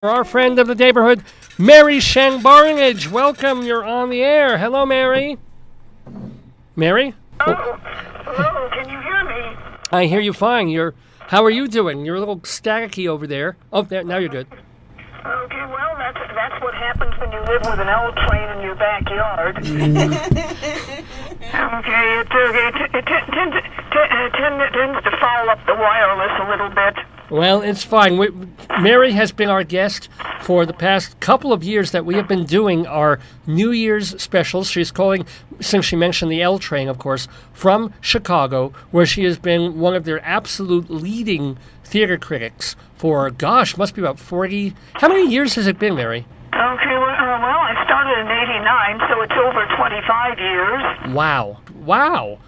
Our friend of the neighborhood, Mary Shen Barnidge. Welcome, you're on the air. Hello, Mary. Mary? Hello, can you hear me? I hear you fine. How are you doing? You're a little staticky over there. Oh, there, now you're good. Okay, well, that's what happens when you live with an L train in your backyard. Okay, it tends to foul up the wireless a little bit. Well, it's fine. Mary has been our guest for the past couple of years that we have been doing our New Year's specials. She's calling, since she mentioned the L Train, of course, from Chicago, where she has been one of their absolute leading theater critics for, gosh, must be about 40... How many years has it been, Mary? Okay, well, I started in '89, so it's over 25 years. Wow.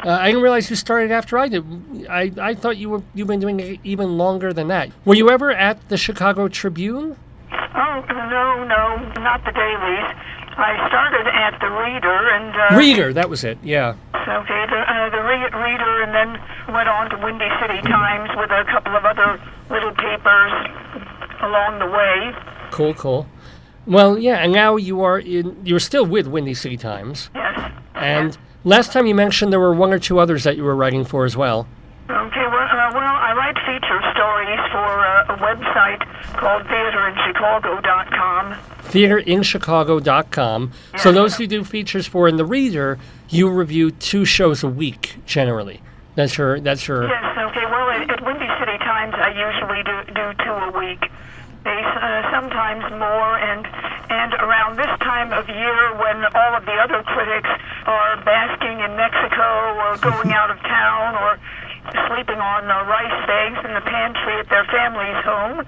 I didn't realize you started after I did. I thought you've been doing it even longer than that. Were you ever at the Chicago Tribune? Oh, no, not the dailies. I started at the Reader and... Reader, that was it, yeah. Okay, the Reader, and then went on to Windy City Times with a couple of other little papers along the way. Cool. Well, yeah, and now you're still with Windy City Times. Yes. And last time you mentioned there were one or two others that you were writing for as well. Okay, well, I write feature stories for a website called theaterinchicago.com. Theaterinchicago.com. Yes. So those you do features for in the Reader, you review 2 shows a week, generally. That's her. Yes, okay, well, at Windy City Times, I usually do 2 a week. Sometimes more, and around this time of year when all of the other critics are basking in Mexico or going out of town or sleeping on rice bags in the pantry at their family's home,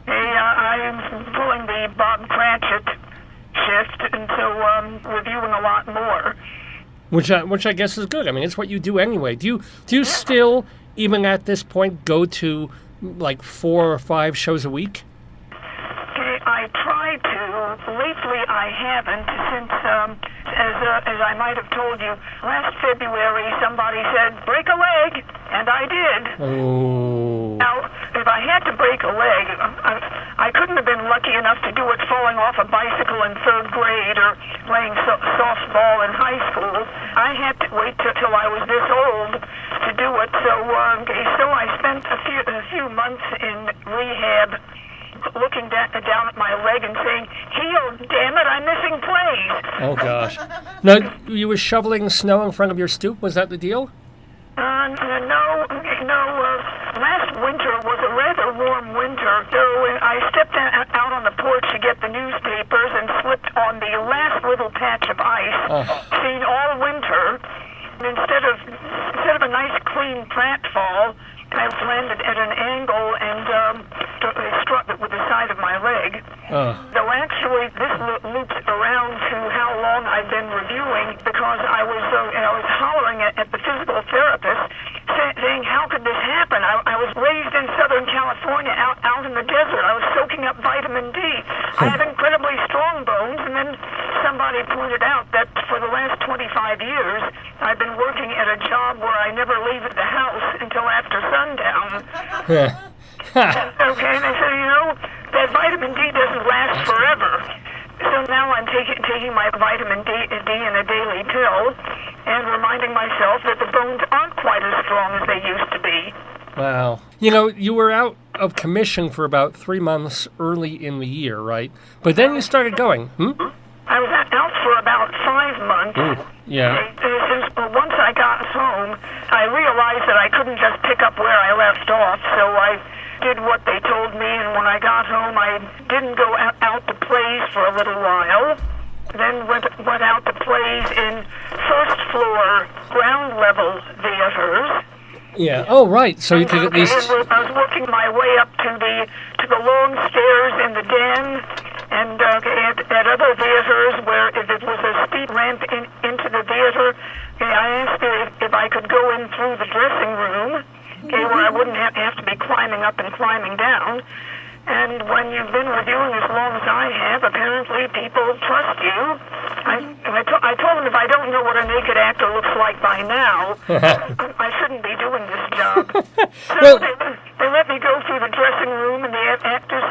I'm pulling the Bob Cratchit shift, and so reviewing a lot more. Which I guess is good. I mean, it's what you do anyway. Do you still, even at this point, go to like 4 or 5 shows a week? Okay, I try to. Lately, I haven't, since, as I might have told you, last February somebody said, break a leg, and I did. Oh. Now, if I had to break a leg, I couldn't have been lucky enough to do it falling off a bicycle in 3rd grade or playing softball in high school. I had to wait till I was this old to do it, so I spent a few months in rehab looking down at my leg and saying, heal, damn it, I'm missing plays. Oh, gosh. Now, you were shoveling snow in front of your stoop? Was that the deal? No. Last winter was a rather warm winter, so I stepped out on the porch to get the newspapers and slipped on the last little patch of ice seen all winter. And instead of a nice clean pratfall, I landed at an angle and struck it with the side of my leg. Though actually this loops around to how long I've been reviewing, because I was hollering at the physical therapist, saying, how could this happen? I was raised in Southern California, out in the desert. I was soaking up vitamin D. I have incredibly strong bones, and then somebody pointed out that for the last 25 years, I've been working at a job where I never leave the house until after sundown. Okay, and I said, that vitamin D doesn't last forever. So now I'm taking my vitamin D in a daily pill and reminding myself that the bones aren't quite as strong as they used to be. Wow. You were out of commission for about 3 months early in the year, right? But then you started going, I was out for about 5 months. Ooh, yeah. Once I got home, I realized that I couldn't just pick up where I left off, so I did what they told me, and when I got home, I didn't go out to plays for a little while. Then went out to plays in first-floor, ground-level theaters. Yeah. Oh, right. So you could at least... I was working my way up to the long stairs in the den, and at other theaters where if it was a steep ramp into the theater, I asked if I could go in through the dressing room, where I wouldn't have to be climbing up and climbing down. And when you've been reviewing as long as I have, apparently people trust you. I told them if I don't know what a naked actor looks like by now, I shouldn't be doing this job. So they let me go through the dressing room, and the actors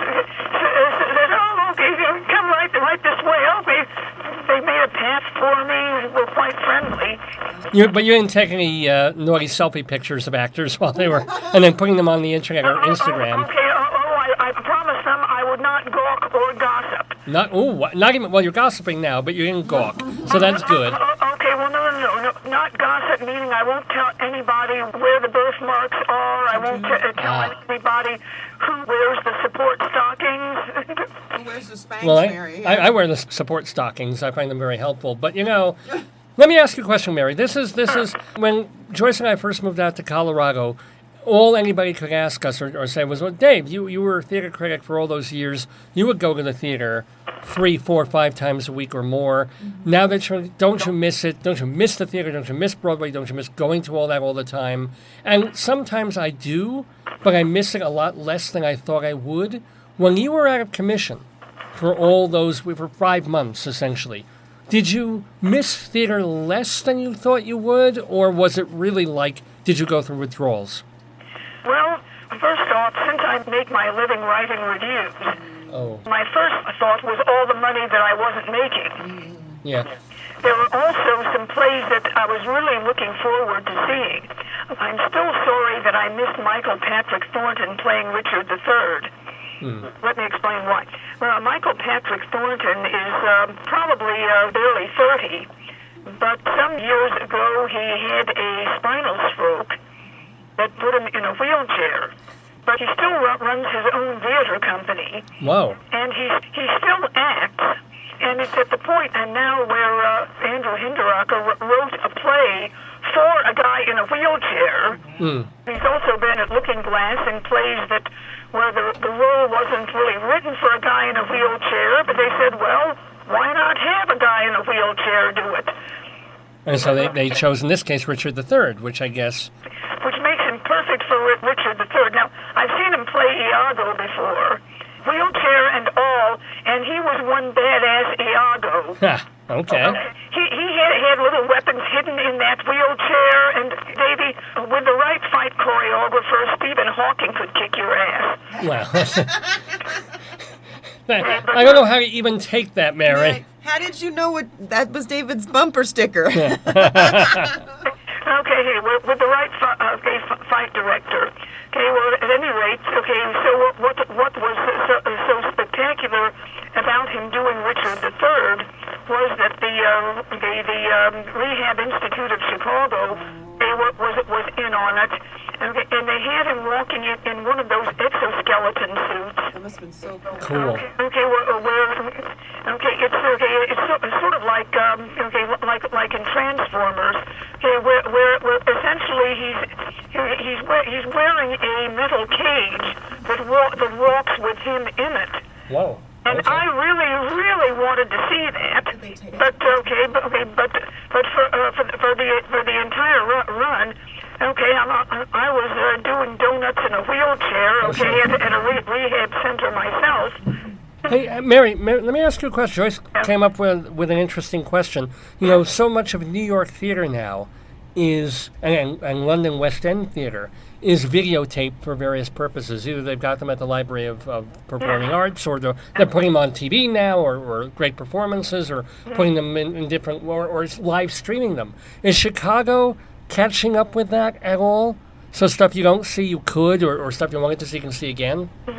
But you didn't take any naughty selfie pictures of actors while they were, and then putting them on the internet or Instagram. Okay, I promised them I would not gawk or gossip. Not even. Well, you're gossiping now, but you didn't gawk, so that's good. Okay, well, no, not gossip, meaning I won't tell anybody where the birthmarks are. I won't tell anybody who wears the support stockings. Who wears the Spanx, Well, Mary? I wear the support stockings. I find them very helpful. But let me ask you a question, Mary. This is when Joyce and I first moved out to Colorado. All anybody could ask us or say was, well, Dave, you were a theater critic for all those years. You would go to the theater 3, 4, 5 times a week or more. Now that don't you miss it? Don't you miss the theater? Don't you miss Broadway? Don't you miss going to all that all the time? And sometimes I do, but I miss it a lot less than I thought I would. When you were out of commission for all those, for 5 months essentially, did you miss theater less than you thought you would, or was it really like, did you go through withdrawals? Well, first off, since I make my living writing reviews, my first thought was all the money that I wasn't making. Yeah. There were also some plays that I was really looking forward to seeing. I'm still sorry that I missed Michael Patrick Thornton playing Richard III. Let me explain why. Well, Michael Patrick Thornton is probably barely 30, but some years ago he had a spinal stroke that put him in a wheelchair. But he still runs his own theater company. Whoa. And he still acts. And it's at the point and now where Andrew Hinderaker wrote a play for a guy in a wheelchair. He's also been at Looking Glass in plays where the role wasn't really written for a guy in a wheelchair, but they said, well, why not have a guy in a wheelchair do it? And so they chose, in this case, Richard III, which I guess... Which makes him perfect for Richard III. Now, I've seen him play Iago before, wheelchair and all, and he was one badass Iago. Okay. He had little weapons hidden in that wheelchair, and Davey, with the right fight choreographer, Stephen Hawking could kick your ass. Well, I don't know how you even take that, Mary. How did you know that was David's bumper sticker? Okay, with the right fight director. Okay, well, at any rate, okay, so what was so spectacular about him doing Richard III was that the Rehab Institute of Chicago was in on it, and they had him walking in one of those exoskeleton suits. That must have been so cool. Okay, it's sort of like like in Transformers. Okay, where essentially he's wearing a metal cage that walks with him in it. Whoa. And okay. I really wanted to see that, but for the entire run, okay, I was doing donuts in a wheelchair, okay, at a rehab center myself. Hey, Mary, let me ask you a question. Joyce came up with an interesting question. So much of New York theater now is, and London West End theater, is videotaped for various purposes. Either they've got them at the Library of Performing Arts, or they're putting them on TV now, or great performances, or putting them in different, or live streaming them. Is Chicago catching up with that at all? So stuff you don't see you could, or stuff you wanted to see you can see again? Okay,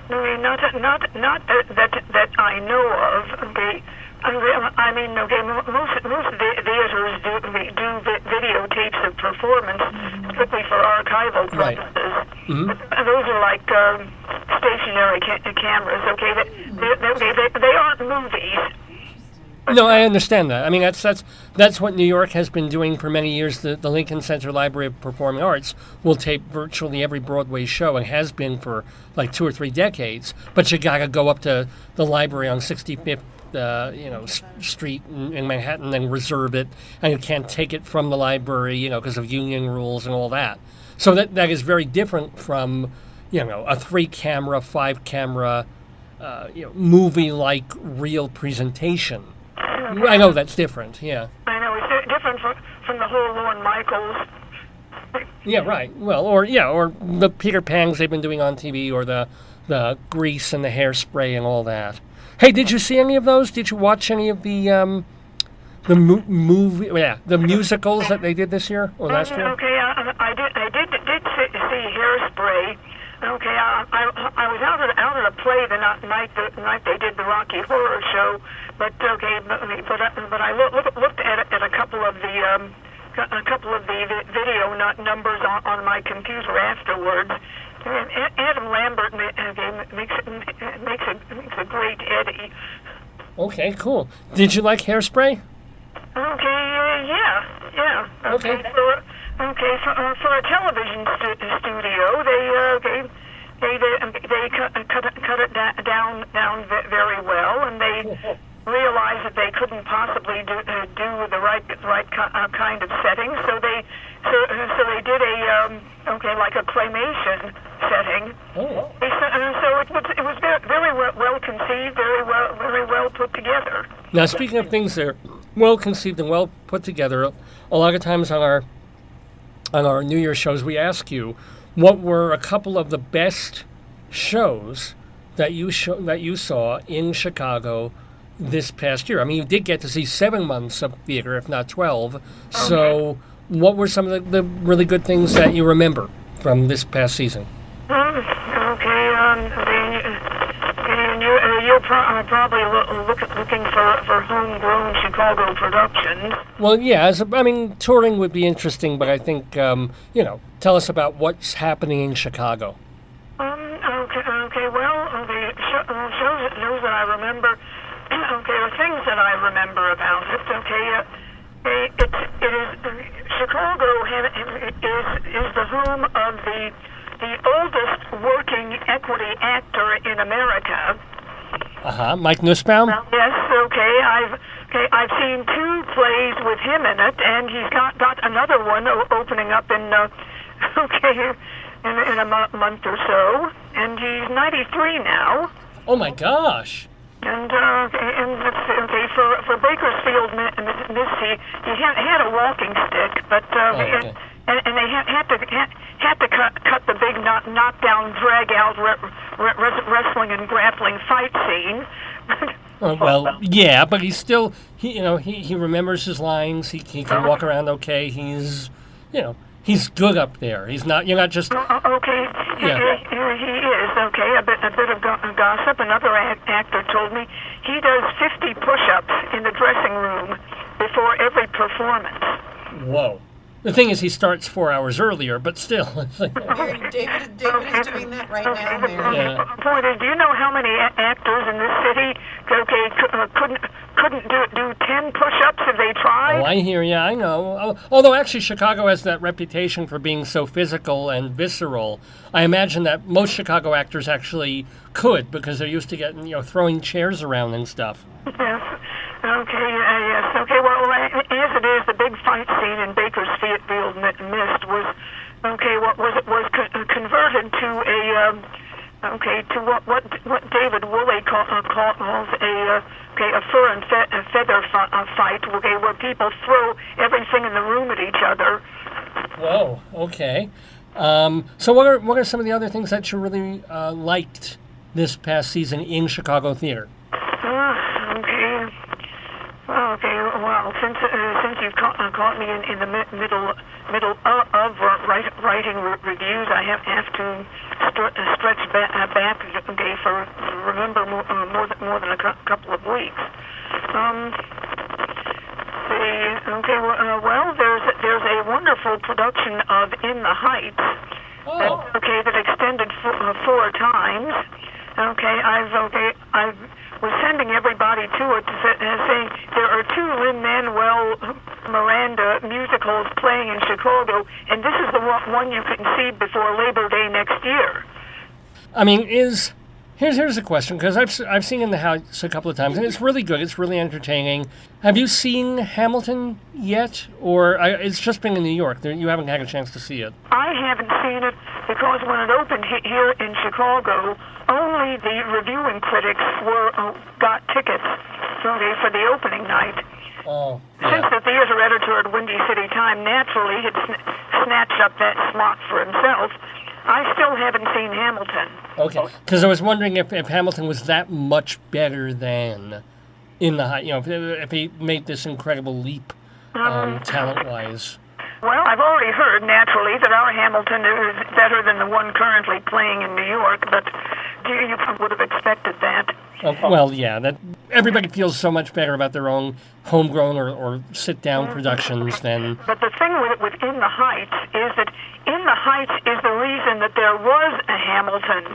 not that I know of. Okay. I mean, okay, most theaters do videotapes of performance strictly for archival purposes. Right. Mm-hmm. Those are like stationary cameras. Okay, they aren't movies. No, I understand that. I mean, that's what New York has been doing for many years. The Lincoln Center Library of Performing Arts will tape virtually every Broadway show, and has been for like 2 or 3 decades. But you got to go up to the library on 65th. Street in Manhattan and reserve it, and you can't take it from the library, because of union rules and all that. So that is very different from, a 3-camera, 5-camera, movie-like real presentation. I know that's different. Yeah. I know it's different from the whole Lorne Michaels. Yeah. Right. Well, or the Peter Pans they've been doing on TV, or the Grease and the Hairspray and all that. Hey, did you see any of those? Did you watch any of the movie, the musicals that they did this year or last year? Okay, I did see Hairspray. Okay, I was out at a play the night they did the Rocky Horror Show, but I looked at a couple of the video numbers on my computer afterwards. And Adam Lambert makes a great Eddie. Okay, cool. Did you like Hairspray? Okay, yeah. Okay. For a television studio, they cut it down very well, and they realized that they couldn't possibly do the right kind of setting, so they did a claymation setting. Oh. So it was very well conceived, very well put together. Now, speaking of things that are well conceived and well put together, a lot of times on our New Year's shows, we ask you what were a couple of the best shows that you saw in Chicago this past year. I mean, you did get to see 7 months of theater, if not 12. So, what were some of the really good things that you remember from this past season? You're probably looking for homegrown Chicago productions. Well, yeah. Touring would be interesting, but I think tell us about what's happening in Chicago. Okay. Well, the shows that I remember. Okay, or things that I remember about it. Okay, it is Chicago is the home of the oldest working equity actor in America. Mike Nussbaum? Well, yes, okay. I've seen 2 plays with him in it, and he's got another one opening up in a month or so, and he's 93 now. Oh my gosh! And for Bakersfield, Miss, he had a walking stick, but and they had to cut the big knockdown, drag out wrestling and grappling fight scene. Well, yeah, but he's still he remembers his lines. He can walk around okay. He's good up there. You're not just okay. Yeah. He is okay. A bit of gossip. Another actor told me he does 50 push-ups in the dressing room before every performance. Whoa. The thing is, he starts 4 hours earlier, but still. David is doing that right now, Mary. Yeah. Point is, do you know how many actors in this city couldn't do 10 push-ups if they tried? Oh, I hear you. I know. Although actually, Chicago has that reputation for being so physical and visceral. I imagine that most Chicago actors actually could, because they're used to getting throwing chairs around and stuff. Yes. Okay, yes. Okay, well, as it is, the big fight scene in Bakersfield Mist was converted to what David Woolley calls a fur and feather fight, where people throw everything in the room at each other. Whoa. Okay. So what are some of the other things that you really liked this past season in Chicago theater? Okay. Well, since you've caught me in the middle of writing reviews, I have to stretch back for remember more than a couple of weeks. There's a wonderful production of In the Heights. That extended 4 times. I was sending everybody to it, saying there are 2 Lin-Manuel Miranda musicals playing in Chicago, and this is the one you can see before Labor Day next year. I mean, here's a question, because I've seen In the House a couple of times, and it's really good. It's really entertaining. Have you seen Hamilton yet, or it's just been in New York? You haven't had a chance to see it. I haven't seen it because when it opened here in Chicago, only the reviewing critics got tickets for the opening night. Oh, yeah. Since the theater editor at Windy City Time naturally had snatched up that slot for himself, I still haven't seen Hamilton. Okay, because I was wondering if Hamilton was that much better than in the if he made this incredible leap talent-wise. Well, I've already heard, naturally, that our Hamilton is better than the one currently playing in New York, but you would have expected that. Well, yeah, that everybody feels so much better about their own homegrown or sit-down productions than... But the thing with In the Heights is that In the Heights is the reason that there was a Hamilton.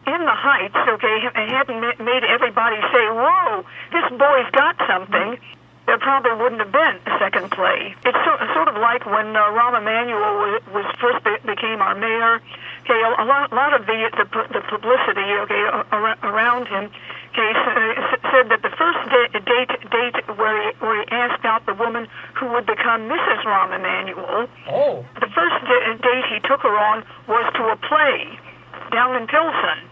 In the Heights, okay, hadn't made everybody say, whoa, this boy's got something. There probably wouldn't have been a second play. It's sort of like when Rahm Emanuel was first became our mayor. Okay, a lot of the publicity, okay, around him, okay, said that the first date where he asked out the woman who would become Mrs. Rahm Emanuel. Oh. The first date he took her on was to a play down in Pilsen.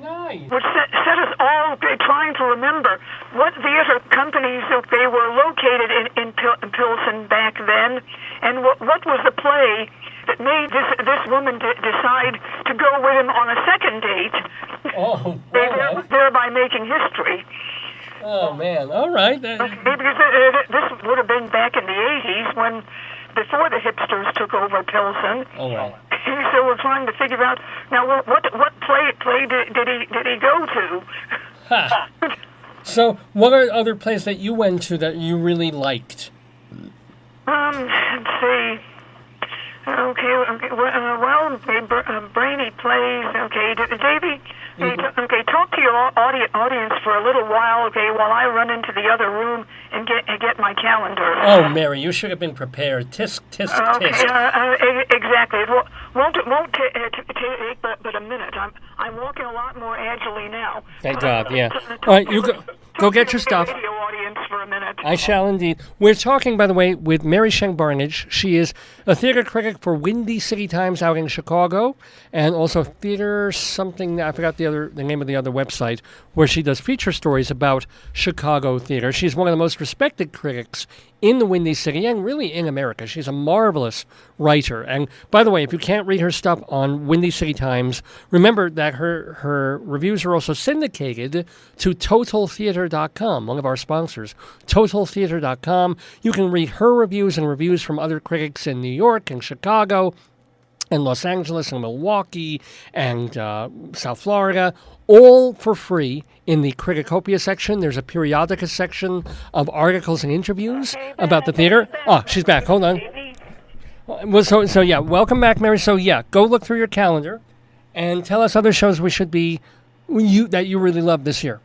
Nice. Which set us all trying to remember what theater companies they were located in Pilsen back then, and what was the play that made this woman decide to go with him on a second date. Oh, thereby making history. Oh man! All right. Because this would have been back in the '80s before the hipsters took over Pilsen. Oh well. So we're trying to figure out now what play did he go to? Ha. So what are other plays that you went to that you really liked? Let's see. Well, Brainy plays. Okay, Davey. Okay, talk to your audience for a little while. Okay, while I run into the other room and get my calendar. Oh, Mary, you should have been prepared. Tisk, tisk, tisk. Exactly. It won't take but a minute. I'm walking a lot more agilely now. Thank God. Yeah. All right, you go get your stuff. Radio audience for a minute. I shall indeed. We're talking, by the way, with Mary Shen Barnidge. She is a theater critic for Windy City Times out in Chicago, and also theater something. I forgot the name of the other website where she does feature stories about Chicago theater. She's one of the most respected critics in the Windy City and really in America. She's a marvelous writer. And by the way, if you can't read her stuff on Windy City Times, remember that her reviews are also syndicated to TotalTheater.com, one of our sponsors, TotalTheater.com. You can read her reviews and reviews from other critics in New York and Chicago and Los Angeles and Milwaukee and South Florida, all for free in the Criticopia section. There's a Periodica section of articles and interviews about the theater. Oh, she's back. Hold on. Well, so yeah, welcome back, Mary. So yeah, go look through your calendar and tell us other shows we should be that you really love this year.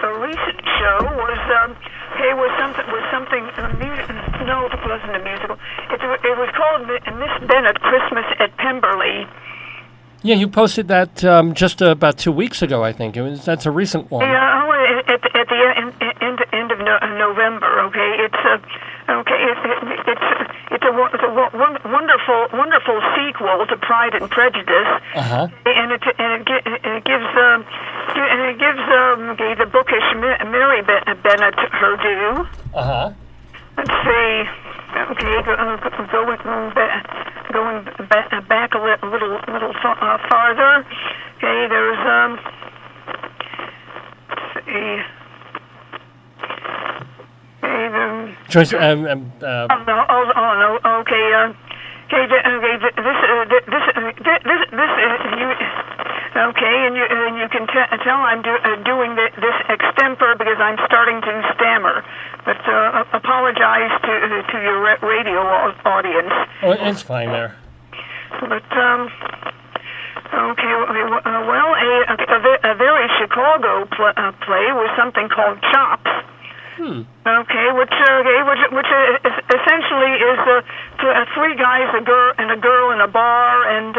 A recent show was something. No, it wasn't a musical. It was called Miss Bennet Christmas at Pemberley. Yeah, you posted that just about 2 weeks ago, I think. That's a recent one. Yeah, at the end of November. Okay, it's a wonderful sequel to Pride and Prejudice. Uh-huh. And it gives the bookish Mary Bennet her due. Uh-huh. Let's see. Okay, going back a little farther. Okay, there's let's see. Okay, Joyce, no. Okay. Okay, and you can tell I'm doing this extempore because I'm starting to stammer. But apologize to your radio audience. Oh, it's fine there. But a very Chicago play was something called Chops. Okay, which essentially is three guys, a girl in a bar, and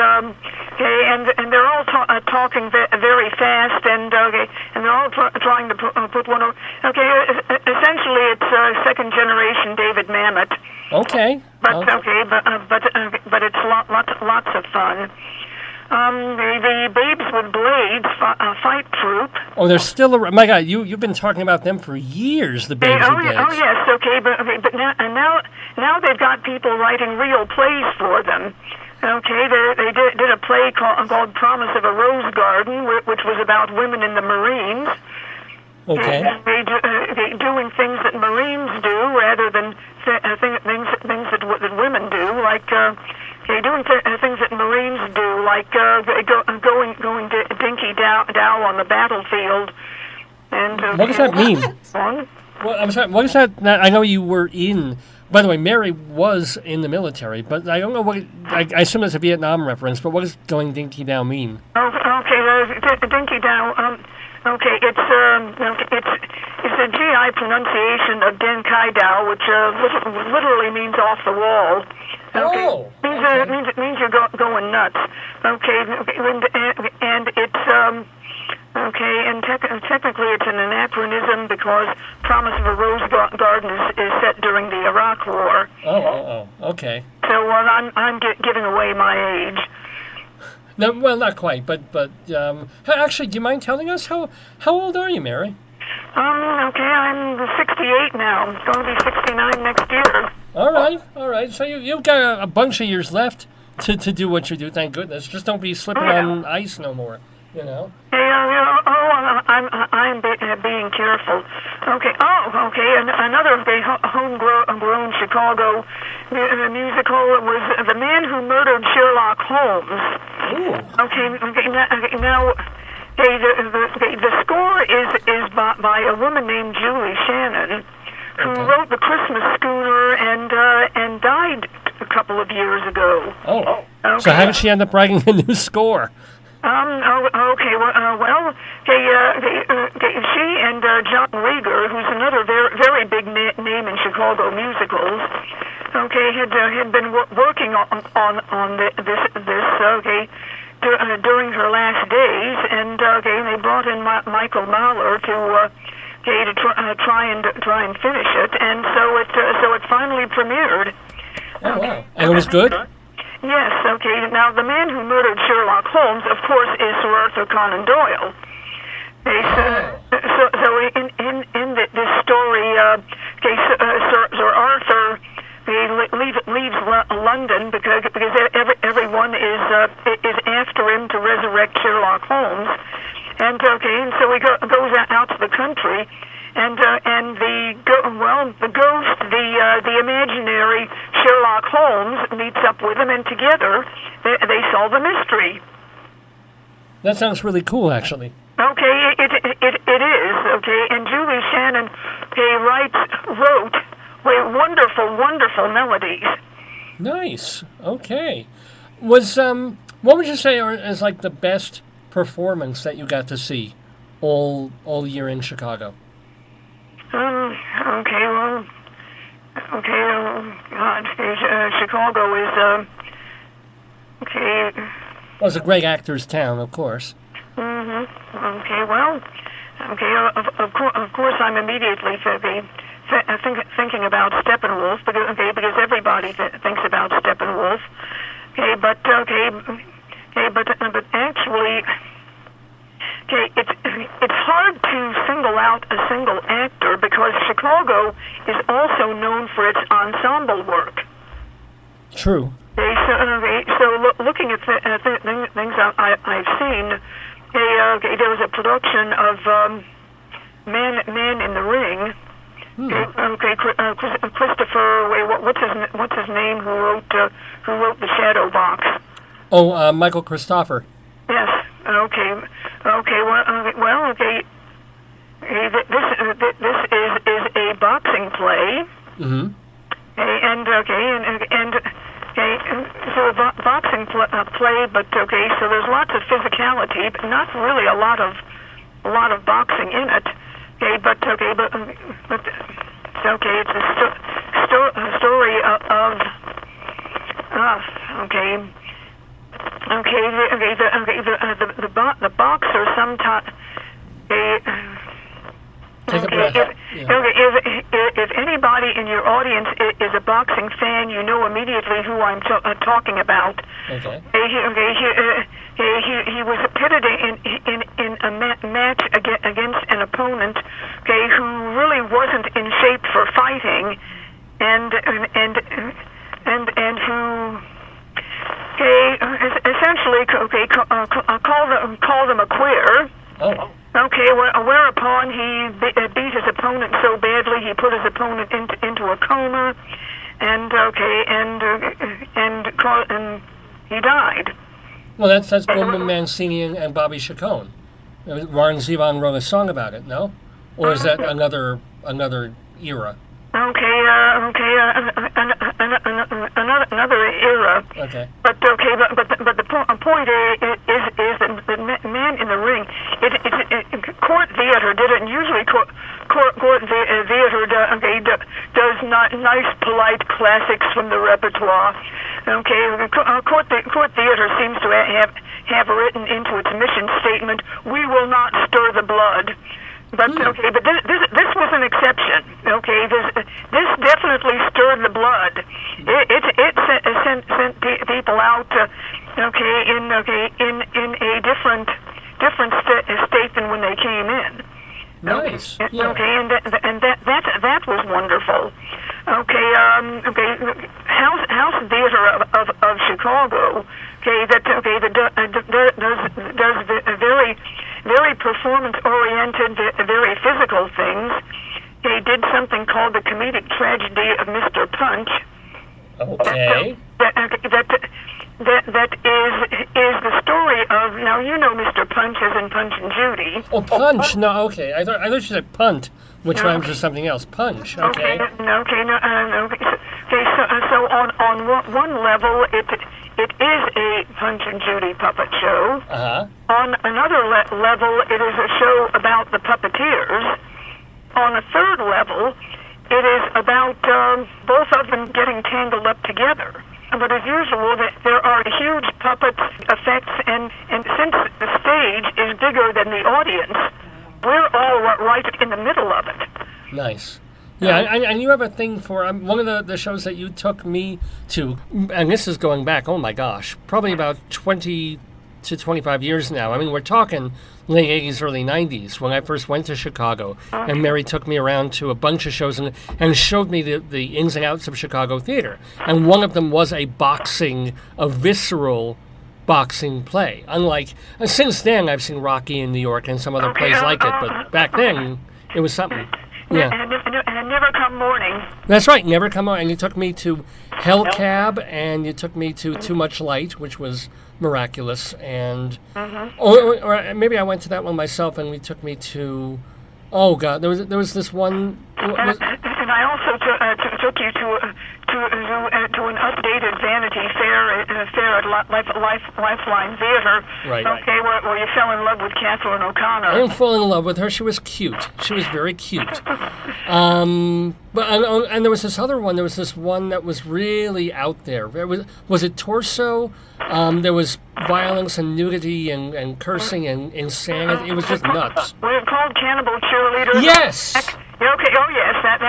they're all talking very fast, and they're all trying to put one over. Okay, essentially it's second generation David Mamet. Okay. But it's lots of fun. The Babes with Blades fight troupe. Oh, they're still around. My God, you've been talking about them for years. The Babes with Blades. Oh yes, okay, but now they've got people writing real plays for them. Okay, they did a play called Promise of a Rose Garden, which was about women in the Marines. Okay. They doing things that Marines do rather than things that women do, like doing things that Marines do, like going dinky dow on the battlefield. And what does that mean? Well, I'm sorry. What is that? I know you were in. By the way, Mary was in the military, but I don't know what. I assume that's a Vietnam reference. But what does going dinky dow mean? Oh, okay, dinky dow. Okay, it's a GI pronunciation of Den Kai Dao, which literally means off the wall. Okay. Oh, It means you're going nuts. Okay, and it's okay, and technically it's an anachronism because Promise of a Rose Garden is set during the Iraq War. Oh, okay. So I'm giving away my age. No, well, not quite, but actually, do you mind telling us how old are you, Mary? Okay, I'm 68 now. I'm going to be 69 next year. All right. So you've got a bunch of years left to do what you do. Thank goodness. Just don't be slipping on ice no more. You know. I'm being careful. Okay. Oh, okay. Another homegrown Chicago musical was The Man Who Murdered Sherlock Holmes. Ooh. Okay. Now, the score is by a woman named Julie Shannon, who wrote The Christmas Schooner and died a couple of years ago. Oh. Okay. So how did she end up writing a new score? Okay. She and John Rieger, who's another very big name in Chicago musicals, okay, had been working on this during her last days, and they brought in Michael Mahler to try and finish it, and so it finally premiered. Oh wow! And it was good. Yes, okay. Now, the man who murdered Sherlock Holmes, of course, is Sir Arthur Conan Doyle. So in this story, Sir Arthur leaves London because everyone is after him to resurrect Sherlock Holmes, and so he goes out to the country. And the ghost, the imaginary Sherlock Holmes meets up with him, and together they solve a mystery. That sounds really cool, actually. Okay, it is. Okay, and Julie Shannon wrote wonderful melodies. Nice. Okay. Was what would you say is like the best performance that you got to see all year in Chicago? God, Chicago is, Well, it's a great actor's town, of course. Okay, well, of course I'm immediately thinking about Steppenwolf, because everybody thinks about Steppenwolf. But actually, it's hard to single out a single actor because Chicago is also known for its ensemble work. True. So looking at things I've seen, there was a production of Man in the Ring. Christopher, what's his name? Who wrote the Shadow Box? Oh, Michael Christopher. Yes. Okay. This is a boxing play. Mm-hmm. So a boxing play, but so there's lots of physicality, but not really a lot of boxing in it. It's a story of the boxer sometimes. Take a breath. If anybody in your audience is a boxing fan, you know immediately who I'm talking about. Okay. He was pitted in a match against an opponent, who really wasn't in shape for fighting, and who, essentially, called him a queer. Oh. Okay, whereupon he beat his opponent so badly he put his opponent into a coma, and he died. Well, that's Bowman Mancini and Bobby Chacon. Warren Zevon wrote a song about it, no? Or is that another era? Another era. Okay. But the point is that the man in the ring, court theater did it, and usually court theater does not nice, polite classics from the repertoire. Okay, court theater seems to have written into its mission statement, "We will not stir the blood." But this was an exception. Okay, this definitely stirred the blood. It sent people out. In a different state than when they came in. Nice. Okay, Yeah. okay, and that was wonderful. Okay, House Theater of Chicago. Okay, that does very performance-oriented, very physical things. They did something called the comedic tragedy of Mr. Punch. Okay. That is the story of, now you know Mr. Punch as in Punch and Judy. Oh, Punch. No, okay. I thought you said punt, which rhymes with something else. Punch. Okay. So on one level, it is a Punch and Judy puppet show. Uh-huh. On another level, it is a show about the puppeteers. On a third level, it is about both of them getting tangled up together. But as usual, there are huge puppet effects, and since the stage is bigger than the audience, we're all right in the middle of it. Nice. Yeah, and you have a thing for one of the shows that you took me to, and this is going back, oh my gosh, probably about 20 to 25 years now. I mean, we're talking late 80s, early 90s when I first went to Chicago, and Mary took me around to a bunch of shows and showed me the ins and outs of Chicago theater. And one of them was a visceral boxing play. Unlike, since then I've seen Rocky in New York and some other plays like it, but back then it was something. Yeah. And Never Come Morning. That's right, Never Come On. And you took me to Hell Cab, and you took me to Too Much Light, which was miraculous. And or maybe I went to that one myself, and we took me to, oh God, there was this one. And I also took you to an updated Vanity Fair at Lifeline Theater. Right. Okay, where you fell in love with Catherine O'Connor. I didn't fall in love with her. She was cute. She was very cute. But and there was this other one. There was this one that was really out there. Was it Torso? There was violence and nudity and cursing and insanity. It was just nuts. Was it called Cannibal Cheerleader? Yes. Okay. Oh yes, that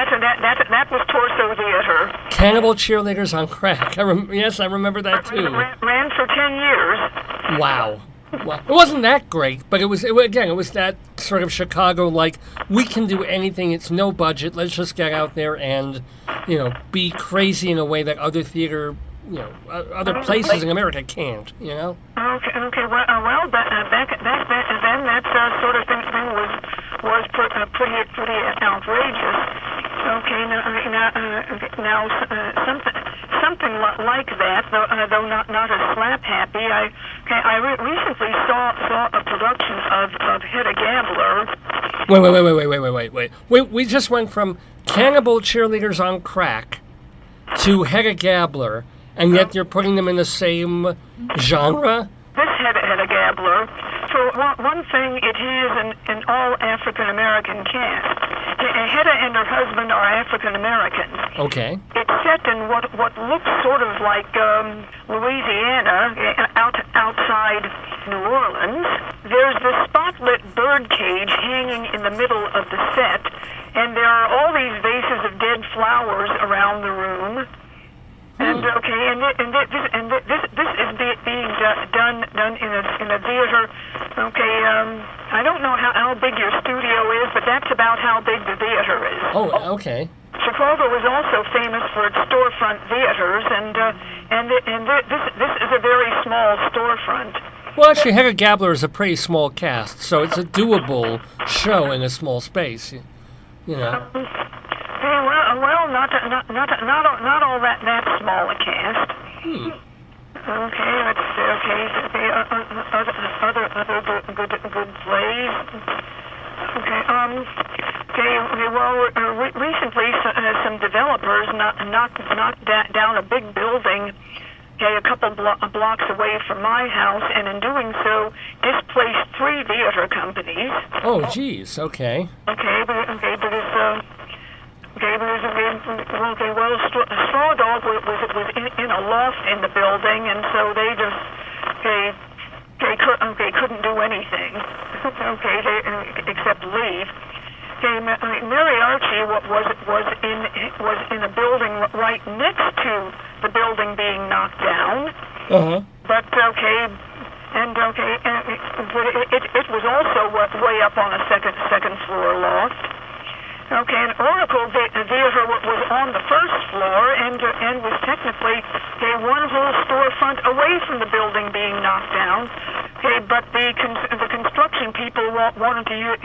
was Torso Theater. Cannibal Cheerleaders on Crack. Yes, I remember that too. Ran for 10 years. Wow. Well, it wasn't that great, but it was that sort of Chicago, like, we can do anything, it's no budget, let's just get out there and, be crazy in a way that other theater, other places in America can't, Okay, well, back then, that sort of thing was pretty outrageous. Okay, now something like that, though not as slap happy. I recently saw a production of Hedda Gabler. Wait. We just went from Cannibal Cheerleaders on Crack to Hedda Gabler, and yet you're putting them in the same genre? This Hedda Gabler, for one thing, it has an all African-American cast. Hedda and her husband are African-Americans. Okay. It's set in what looks sort of like Louisiana, outside New Orleans. There's the spotlit bird cage hanging in the middle of the set, and there are all these vases of dead flowers around the room. And this is being done in a theater. Okay, I don't know how big your studio is, but that's about how big the theater is. Oh, okay. Chicago is also famous for its storefront theaters, and this is a very small storefront. Well, actually, Hedda Gabler is a pretty small cast, so it's a doable show in a small space. You know. Well, not all that small a cast. Okay, let's see. Okay, other good plays. Okay. Well, recently some developers knocked down a big building, a couple blocks away from my house, and in doing so, displaced 3 theater companies. Oh, geez. Okay. Straw Dog was in a loft in the building, and so they just couldn't do anything. Except leave. Mary Archie was in a building right next to the building being knocked down. But it was also way up on a second floor loft. Okay, and Oracle Theater was on the first floor and was technically one whole storefront away from the building being knocked down. Okay, but the construction people wanted to use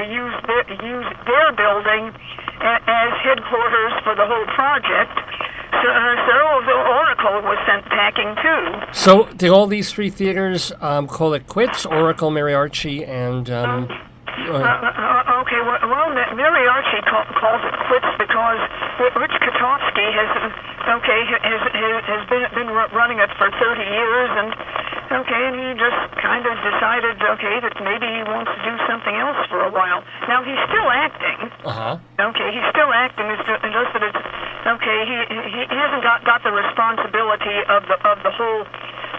their building as headquarters for the whole project. So the Oracle was sent packing too. So did all these 3 theaters call it quits? Oracle, Mary Archie, and okay, well, Mary Archie calls it quits because Rich Katofsky has been running it for 30 years, and he just kind of decided, that maybe he wants to do something else for a while. Now he's still acting. He's still acting. It's just that it's he hasn't got the responsibility of the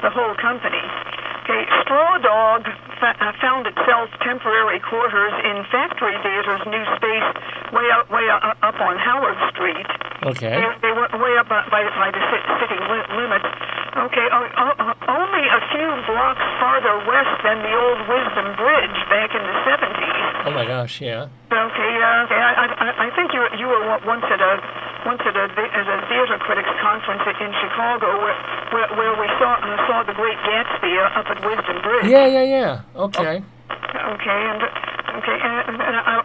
whole company. Okay, Straw Dog found itself temporary quarters in Factory Theater's new space way up on Howard Street. Okay. They were way up by the city limits. Okay, only a few blocks farther west than the old Wisdom Bridge back in the 70s. Oh my gosh, yeah. Okay, I think you were once at a theater critics conference in Chicago where we saw The Great Gatsby up at Wisdom Bridge. Yeah. Okay. And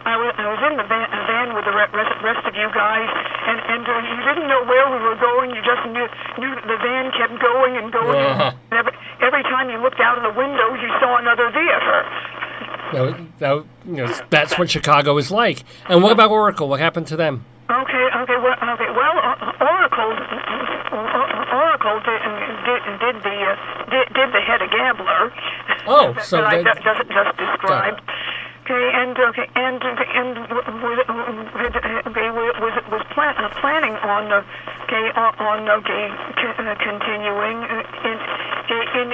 I was in the van with the rest of you guys, and you didn't know where we were going. You just knew the van kept going and going. Yeah. And every time you looked out of the window, you saw another theater. That's what Chicago is like. And what about Oracle? What happened to them? Well, Oracle did the Hedda Gabler. Oh, so that I they just described. Was planning on continuing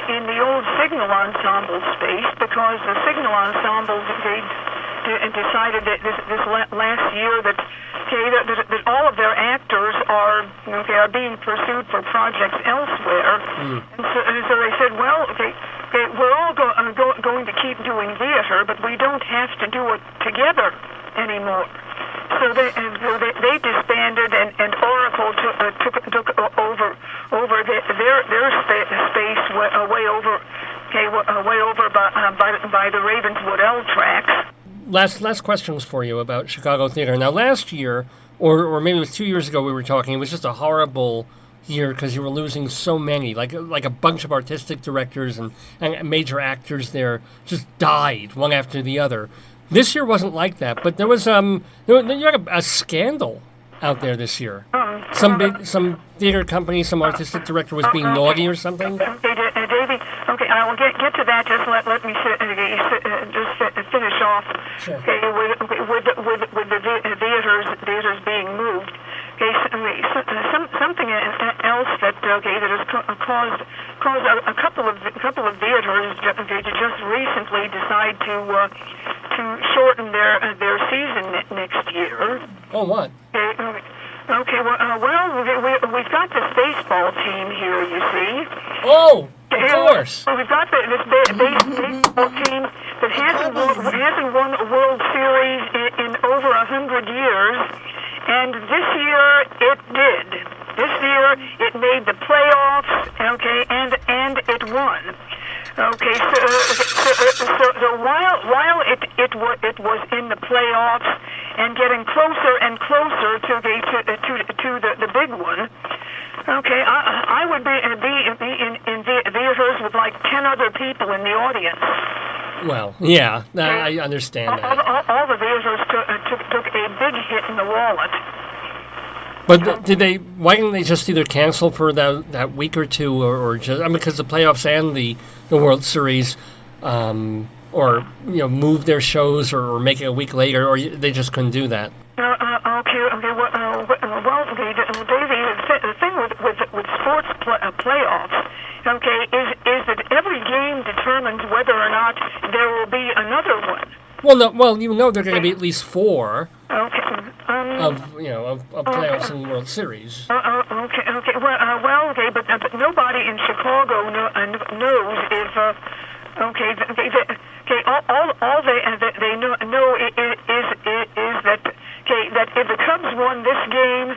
in the old Signal Ensemble space, because the Signal Ensemble decided that this last year that all of their actors are being pursued for projects elsewhere, and so they said, well, we're all going to keep doing theater, but we don't have to do it together anymore. So they disbanded, and Oracle took over their space way over by the Ravenswood L tracks. Last questions for you about Chicago theater. Now, last year, or maybe it was 2 years ago, we were talking. It was just a horrible year because you were losing so many, like a bunch of artistic directors and major actors there just died one after the other. This year wasn't like that, but there was you had a scandal out there this year. Some theater company, some artistic director was being naughty or something. Davey. Okay, I will get to that. Just let me just finish off. Sure. Okay, with the theaters being moved. Okay, something else that has caused a couple of theaters to just recently decide to shorten their season next year. Oh, what? Okay. Well, we've got this baseball team here. You see. Oh, of course. We've got this baseball team that hasn't won a World Series in over 100 years. And this year it did. This year it made the playoffs, okay, and it won. Okay, so while it was in the playoffs and getting closer and closer to the big one, okay, I would be in theaters with like 10 other people in the audience. Well, yeah, I understand that. All the theaters took a big hit in the wallet. But why didn't they just either cancel for that week or two, or just, I mean, because the playoffs and the World Series, or, you know, move their shows or make it a week later, or they just couldn't do that? Well, Davey, the thing with sports playoffs, okay, is that every game determines whether or not there will be another one. Well, you know there are going to be at least 4. Okay. Of playoffs in the World Series. Okay. Okay, but nobody in Chicago knows if all they know is that if the Cubs won this game,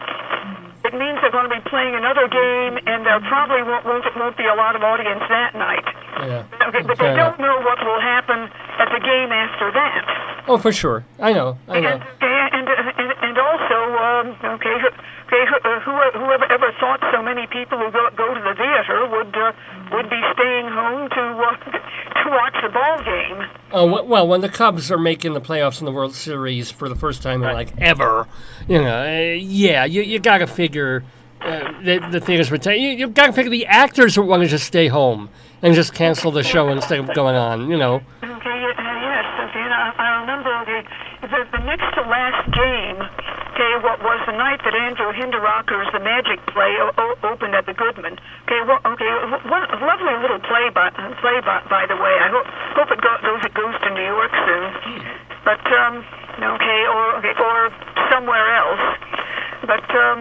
it means they're going to be playing another game, and there probably won't be a lot of audience that night. Yeah. Okay, but they don't know what will happen at the game after that. Oh, for sure. I know. And also, whoever ever thought so many people who go to the theater would be staying home to watch the ball game. Oh, well, when the Cubs are making the playoffs in the World Series for the first time in, like, ever, you know, you got to figure the theaters would take. You got to figure the actors would want to just stay home and just cancel the show instead of going on, you know. Okay, yes, okay, and I remember the next to last game, okay, what was the night that Andrew Hinderocker's The Magic play opened at the Goodman. Okay, what a lovely little play by the way. I hope it goes to New York soon. But or somewhere else. But that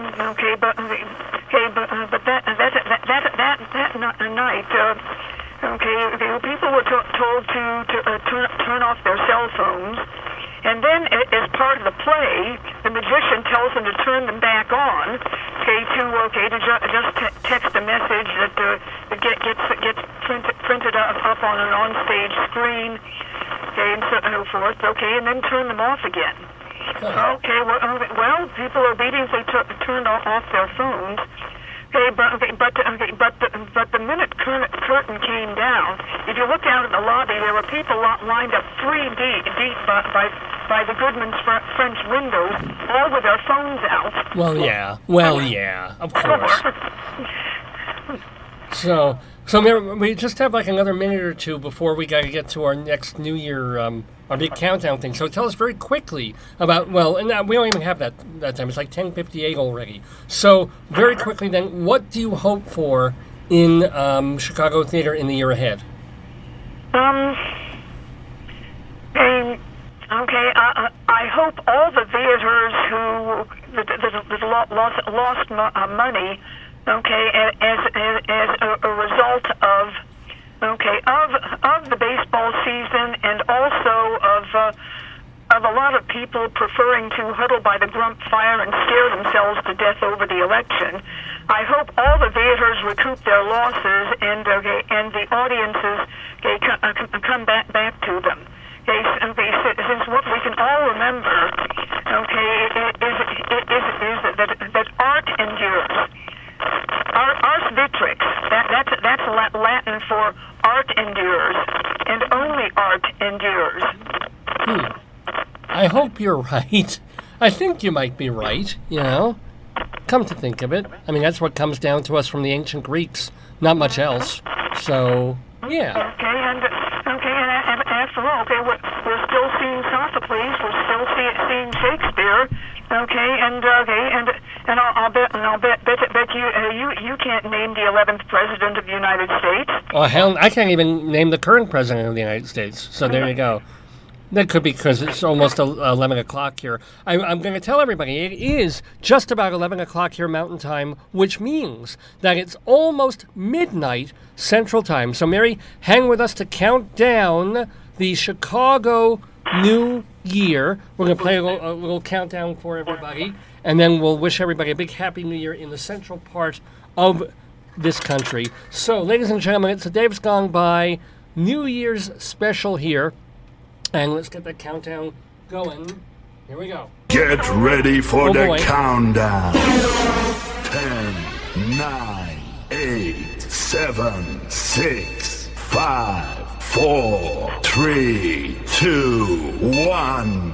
night, people were told to turn off their cell phones. And then, as part of the play, the magician tells them to turn them back on, to just text a message that gets printed up on an onstage screen, and so forth, and then turn them off again. Okay, well, people obediently turned off their phones. But the minute curtain came down, if you looked out at the lobby, there were people lined up 3 deep by the Goodman's French windows, all with their phones out. Well, yeah, of course. So we just have like another minute or two before we got to get to our next New Year, our big countdown thing. So tell us very quickly about, and we don't even have that time. It's like 10:58 already. So very quickly then, what do you hope for in Chicago theater in the year ahead? I hope all the theaters that lost money, as a result of the baseball season, and also of a lot of people preferring to huddle by the grump fire and scare themselves to death over the election. I hope all the theaters recoup their losses, and the audiences come back to them. Since what we can all remember, is that art endures. Ars vitrix. That's Latin for art endures, and only art endures. I hope you're right. I think you might be right. You know, come to think of it, I mean that's what comes down to us from the ancient Greeks. Not much else. So yeah. And after all, we're still seeing Sophocles, we're still seeing Shakespeare, and I'll bet you can't name the 11th president of the United States. Oh hell, I can't even name the current president of the United States. So there you go. That could be because it's almost 11 o'clock here. I'm going to tell everybody it is just about 11 o'clock here Mountain Time, which means that it's almost midnight Central Time. So, Mary, hang with us to count down the Chicago New Year. We're going to play a little countdown for everybody. and then we'll wish everybody a big Happy New Year in the central part of this country. So, ladies and gentlemen, it's a Dave's Gone By New Year's special here. And let's get that countdown going. Here we go. Get ready for the boy. countdown. 10, 9, 8, 7, 6, 5, 4, 3, 2, 1.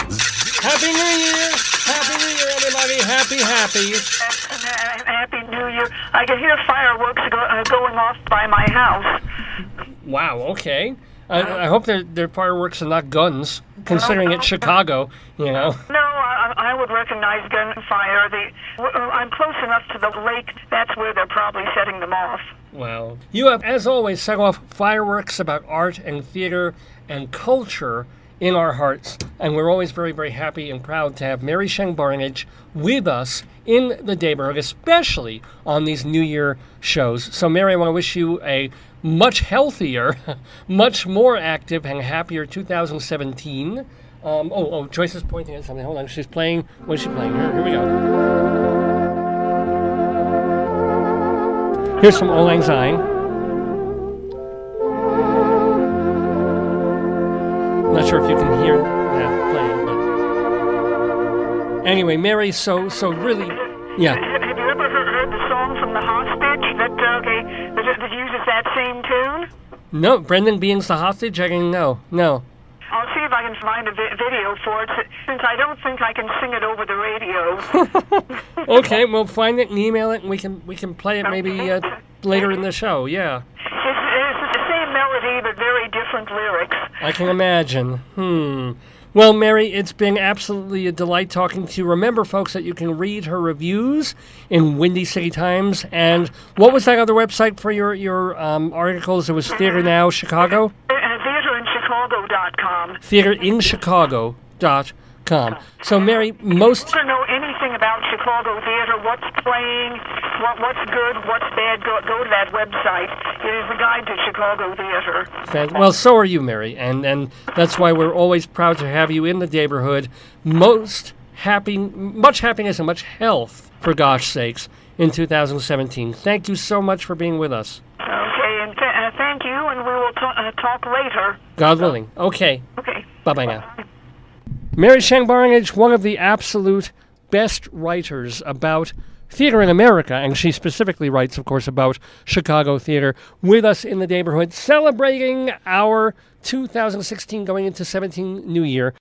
Happy New Year! Happy New Year, everybody! Happy. Happy New Year. I can hear fireworks going off by my house. Wow, okay. I hope they're fireworks and not guns, considering it's Chicago, you know. No, I would recognize gunfire. I'm close enough to the lake. That's where they're probably setting them off. Wow. You have, as always, set off fireworks about art and theater and culture in our hearts, and we're always very, very happy and proud to have Mary Shen Barnidge with us in the neighborhood, especially on these New Year shows. So, Mary, I want to wish you a much healthier, much more active and happier 2017. Joyce is pointing at something. Hold on, she's playing. What is she playing? Here we go. Here's some Auld Lang Syne. Not sure if you can hear that playing, but anyway, Mary, so really, yeah. Have you ever heard the song from The Hostage that uses that same tune? No, Brendan Behan's The Hostage? I didn't know. No. I'll see if I can find a video for it, since I don't think I can sing it over the radio. Okay, we'll find it and email it, and we can play it maybe later in the show. Yeah. It's the same melody, but very different lyrics. I can imagine. Well, Mary, it's been absolutely a delight talking to you. Remember, folks, that you can read her reviews in Windy City Times. And what was that other website for your articles? It was Theater Now Chicago? Theaterinchicago.com. Theaterinchicago.com. So, Mary, most... If you want to know anything about Chicago theater, what's playing, what's good, what's bad, go to that website. It is a guide to Chicago theater. Well, so are you, Mary, and that's why we're always proud to have you in the neighborhood. Much happiness and much health, for gosh sakes, in 2017. Thank you so much for being with us. Okay, and thank you, and we will talk later. God willing. Okay. Okay. Bye-bye now. Mary Shen Barnidge, one of the absolute best writers about theater in America, and she specifically writes, of course, about Chicago theater, with us in the neighborhood, celebrating our 2016 going into 17 New Year.